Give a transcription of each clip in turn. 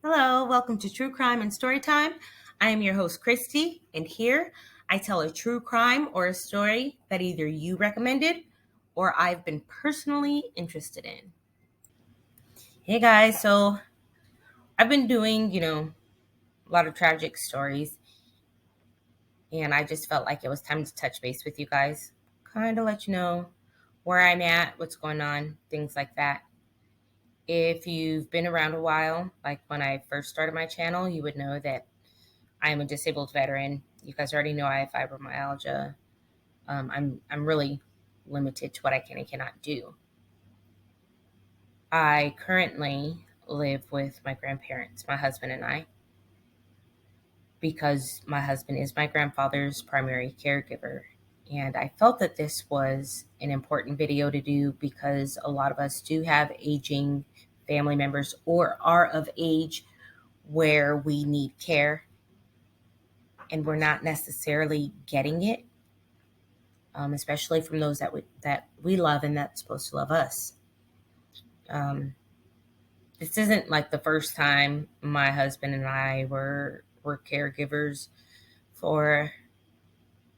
Hello, welcome to True Crime and Storytime. I am your host, Christy, and here I tell a true crime or a story that either you recommended or I've been personally interested in. Hey guys, so I've been doing, a lot of tragic stories, and I just felt like it was time to touch base with you guys, kind of let you know where I'm at, what's going on, things like that. If you've been around a while, like when I first started my channel, you would know that I am a disabled veteran. You guys already know I have fibromyalgia. I'm really limited to what I can and cannot do. I currently live with my grandparents, my husband and I, because my husband is my grandfather's primary caregiver. And I felt that this was an important video to do because a lot of us do have aging family members or are of age where we need care and we're not necessarily getting it, especially from those that we love and that's supposed to love us. Um, this isn't like the first time my husband and I were caregivers for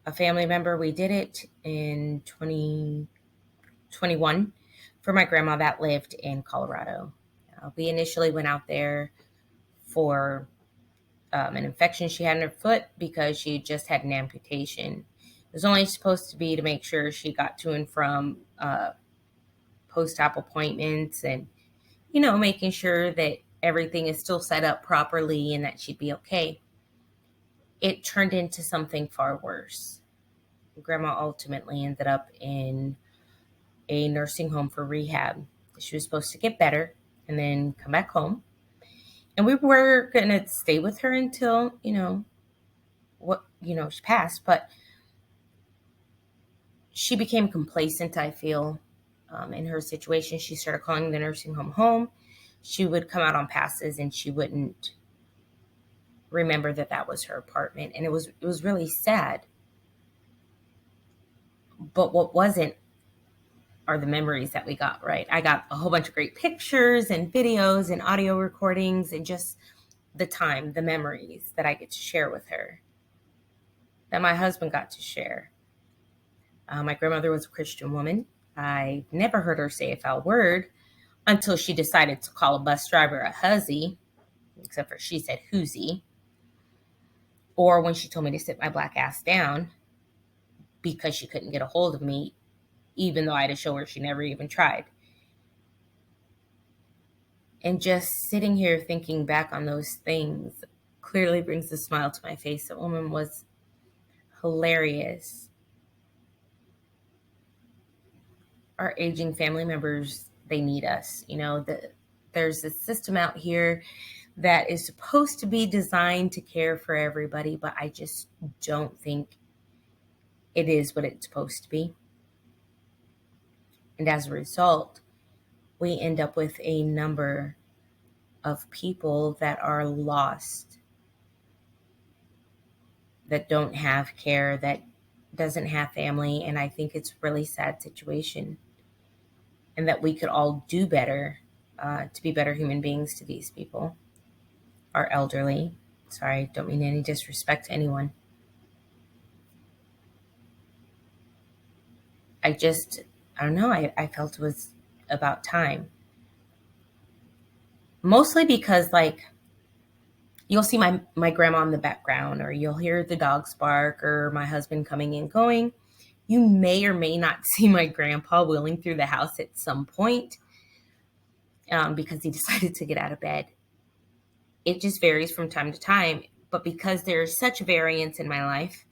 a family member. We did it in 2021 for my grandma that lived in Colorado. We initially went out there for an infection she had in her foot because she just had an amputation. It was only supposed to be to make sure she got to and from post-op appointments and, making sure that everything is still set up properly and that she'd be okay. It turned into something far worse. Grandma ultimately ended up in a nursing home for rehab. She was supposed to get better and then come back home. And we were going to stay with her until, she passed. But she became complacent, I feel, in her situation. She started calling the nursing home home. She would come out on passes and she wouldn't remember that that was her apartment. And it was really sad. But what wasn't are the memories that we got, right? I got a whole bunch of great pictures and videos and audio recordings and just the memories that I get to share with her, that my husband got to share. My grandmother was a Christian woman. I never heard her say a foul word until she decided to call a bus driver a hussy, except for she said whoosie, or when she told me to sit my black ass down because she couldn't get a hold of me, even though I had to show her she never even tried. And just sitting here thinking back on those things clearly brings a smile to my face. The woman was hilarious. Our aging family members, they need us. There's a system out here that is supposed to be designed to care for everybody, but I just don't think it is what it's supposed to be. And as a result, we end up with a number of people that are lost, that don't have care, that doesn't have family. And I think it's a really sad situation, and that we could all do better to be better human beings to these people, our elderly. Sorry, don't mean any disrespect to anyone. I don't know, I felt it was about time. Mostly because, like, you'll see my grandma in the background, or you'll hear the dogs bark, or my husband coming and going. You may or may not see my grandpa wheeling through the house at some point, because he decided to get out of bed. It just varies from time to time. But because there's such variance in my life,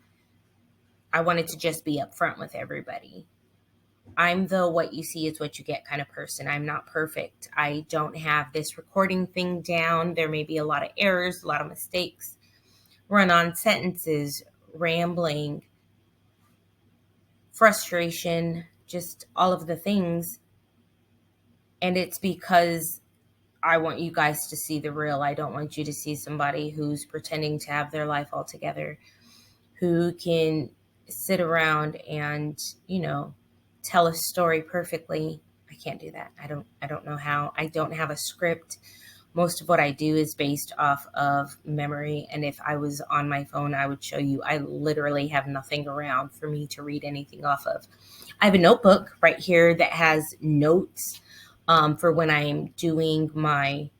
I wanted to just be upfront with everybody. I'm the what you see is what you get kind of person. I'm not perfect. I don't have this recording thing down. There may be a lot of errors, a lot of mistakes, run on sentences, rambling, frustration, just all of the things. And it's because I want you guys to see the real. I don't want you to see somebody who's pretending to have their life all together, who can sit around and, tell a story perfectly. I can't do that. I don't know how. I don't have a script Most of what I do is based off of memory. And if I was on my phone, I would show you I literally have nothing around for me to read anything off of. I have a notebook right here that has notes for when I'm doing my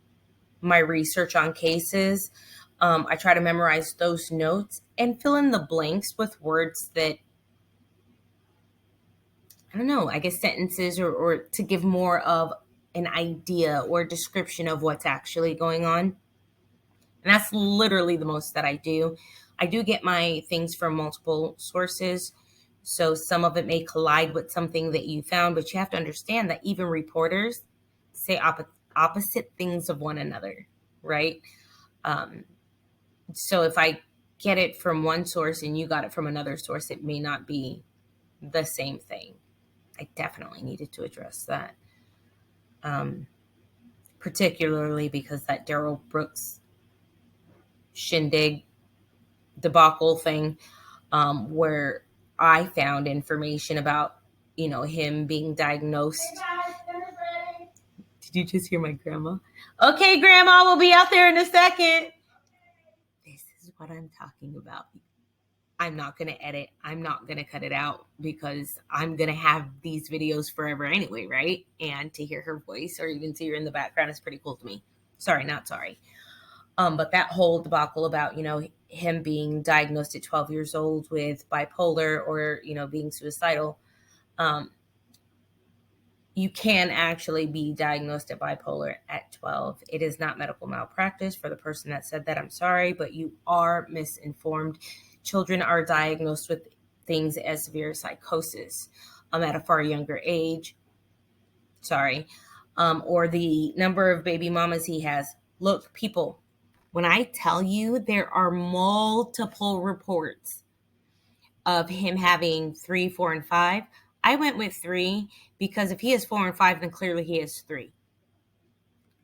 research on cases. I try to memorize those notes and fill in the blanks with words that, I don't know, I guess sentences or to give more of an idea or description of what's actually going on. And that's literally the most that I do. I do get my things from multiple sources. So some of it may collide with something that you found, but you have to understand that even reporters say opposite things of one another, right? Um, so if I get it from one source and you got it from another source, it may not be the same thing. I definitely needed to address that. Particularly because that Darrell Brooks shindig debacle thing, where I found information about, him being diagnosed. Did you just hear my grandma? Okay, Grandma, we'll be out there in a second. This is what I'm talking about. I'm not going to edit. I'm not going to cut it out because I'm going to have these videos forever anyway, right? And to hear her voice or even see her in the background is pretty cool to me. Sorry, not sorry. But that whole debacle about, him being diagnosed at 12 years old with bipolar or, being suicidal, you can actually be diagnosed at bipolar at 12. It is not medical malpractice. For the person that said that, I'm sorry, but you are misinformed. Children are diagnosed with things as severe psychosis at a far younger age. Sorry. Or the number of baby mamas he has. Look, people, when I tell you there are multiple reports of him having 3, 4, and 5, I went with 3 because if he has 4 and 5, then clearly he has 3.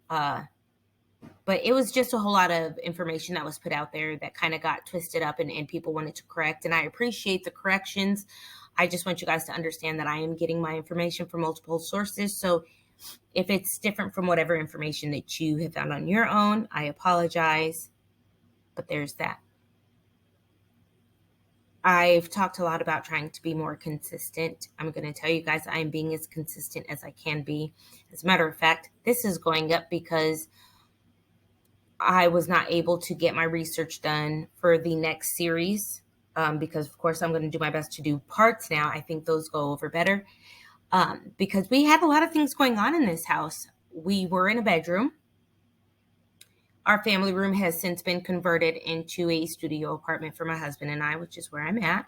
But it was just a whole lot of information that was put out there that kind of got twisted up and people wanted to correct. And I appreciate the corrections. I just want you guys to understand that I am getting my information from multiple sources. So if it's different from whatever information that you have found on your own, I apologize. But there's that. I've talked a lot about trying to be more consistent. I'm going to tell you guys I am being as consistent as I can be. As a matter of fact, this is going up because I was not able to get my research done for the next series because, of course, I'm going to do my best to do parts now. I think those go over better because we had a lot of things going on in this house. We were in a bedroom. Our family room has since been converted into a studio apartment for my husband and I, which is where I'm at.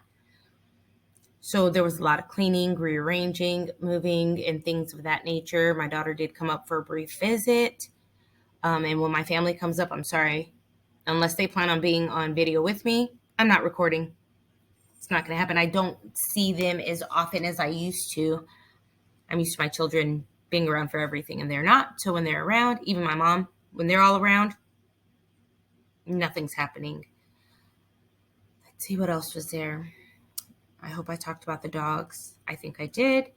So there was a lot of cleaning, rearranging, moving, and things of that nature. My daughter did come up for a brief visit. And when my family comes up, I'm sorry, unless they plan on being on video with me, I'm not recording. It's not going to happen. I don't see them as often as I used to. I'm used to my children being around for everything, and they're not. So when they're around, even my mom, when they're all around, nothing's happening. Let's see what else was there. I hope I talked about the dogs. I think I did.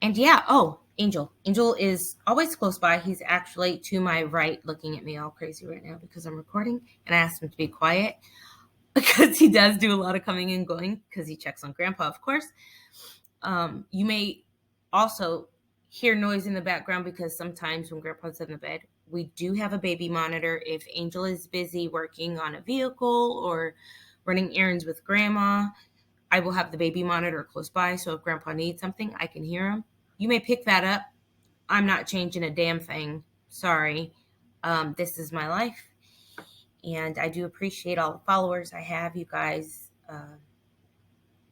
And yeah, Angel. Angel is always close by. He's actually to my right looking at me all crazy right now because I'm recording. And I asked him to be quiet because he does do a lot of coming and going because he checks on Grandpa, of course. You may also hear noise in the background because sometimes when Grandpa's in the bed, we do have a baby monitor. If Angel is busy working on a vehicle or running errands with Grandma, I will have the baby monitor close by. So if Grandpa needs something, I can hear him. You may pick that up. I'm not changing a damn thing. Sorry. This is my life. And I do appreciate all the followers I have. You guys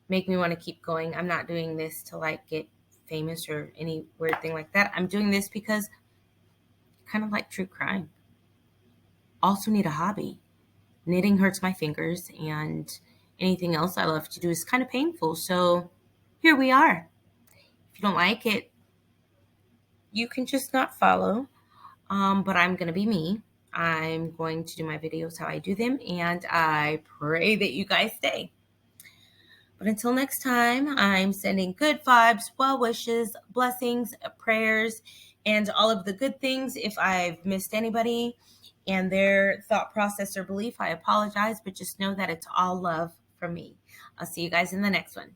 make me want to keep going. I'm not doing this to get famous or any weird thing like that. I'm doing this because I kind of like true crime. Also need a hobby. Knitting hurts my fingers, and anything else I love to do is kind of painful. So here we are. If you don't like it, you can just not follow. But I'm going to be me. I'm going to do my videos how I do them, and I pray that you guys stay. But until next time, I'm sending good vibes, well wishes, blessings, prayers, and all of the good things. If I've missed anybody and their thought process or belief, I apologize, but just know that it's all love from me. I'll see you guys in the next one.